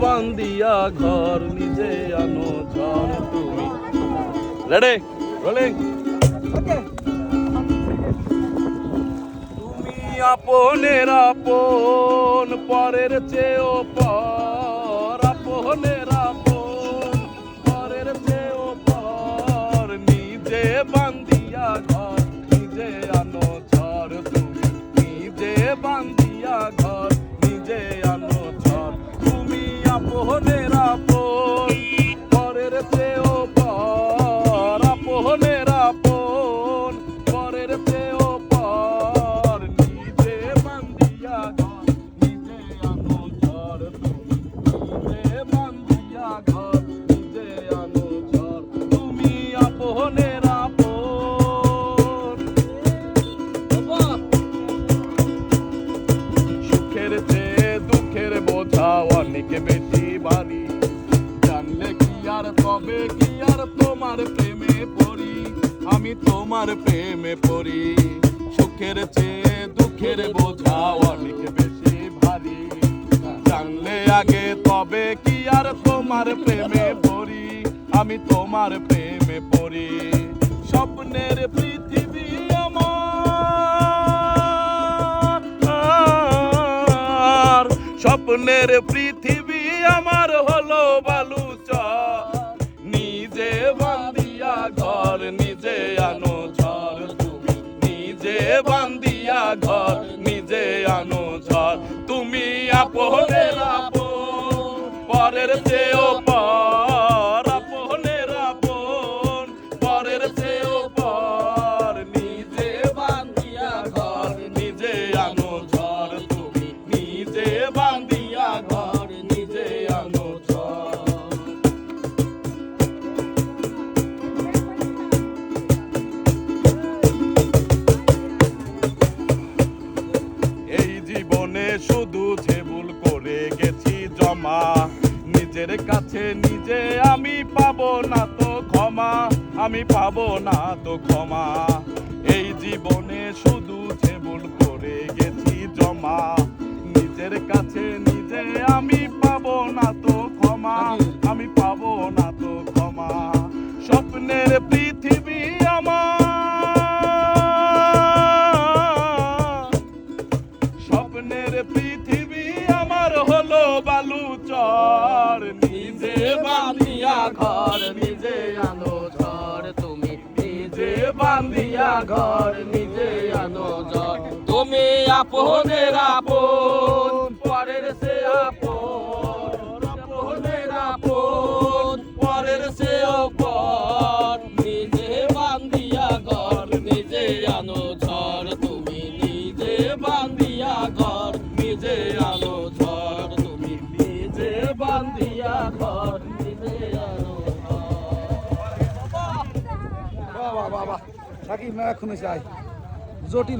বান্দিয়া ঘর নিজে আনো ঝড় তুমি। Ready rolling. তুমি আপনের আপন পরের চেয়েও পর, আপনের আপন পরের চেয়েও পর, নিজে বান্দিয়া ঘর নিজে আনো ঝড় তুমি। নিজে বান্দিয়া ঘর নিজে আনো ঝড় তুমি। আপনের আপন পরের চেয়েও পর, আপনের আপন পরের চেয়েও পর, নিজে বান্দিয়া ঘর নিজে আনো ঝড় তুমি। নিজে বান্দিয়া ঘর নিজে আনো ঝড় তুমি। আপনের আপন সুখের চেয়ে দুঃখের বোঝা অনেক বেশি ভারী, জানলে কি আর তবে কি আর তোমার প্রেমে পড়ি, আমি তোমার প্রেমে পড়ি। সুখের চেয়ে দুঃখের বোঝা অনেক বেশি ভারী, জানলে আগে তবে কি আর তোমার প্রেমে পড়ি, আমি তোমার প্রেমে পড়ি। স্বপ্নের পৃথিবী আমার, স্বপ্নের পৃথিবী আমার হলো বালুচর, নিজে বান্দিয়া ঘর নিজে আনো ঝড় তুমি। নিজে বান্দিয়া ঘর নিজে আনো ঝড় তুমি। আপনের আপন পরের চেয়েও পর, আপনের আপন পরের চেয়েও পর, নিজে বান্দিয়া ঘর নিজে আনো ঝড় তুমি। নিজে বান্দিয়া ঘর নিজে আনো ঝড়। এই জীবনে শুধু যে ভুল করে গেছি জমা, নিজের কাছে নিজে আমি পাবো না তো ক্ষমা, আমি পাবো না তো ক্ষমা। এই জীবনে শুধু যে ভুল করে গেছি জমা, নিজের কাছে নিজে আমি পাবো না তো ক্ষমা, আমি পাবো না তো ক্ষমা। স্বপ্নের পৃথিবী আমার, স্বপ্নের পৃথিবী আমার হলো বালুচর, নিজে বান্দিয়া ঘর নিজে আনো ঝড় তুমি। নিজে বান্দিয়া ঘর নিজে আনো ঝড় তুমি। আপনের আপন পরের সে আপন, আপনের আপন পরের সে পর, নিজে বান্দিয়া ঘর নিজে আনো ঝড় তুমি। নিজে বান্দিয়া ঘর নিজে আনো ঝড় তুমি। নিজে বান্দিয়া ঘর নিজে আনো ঝড়। বাবা বাবা সাকিব না এখনো চাই জটিল হয়েছে।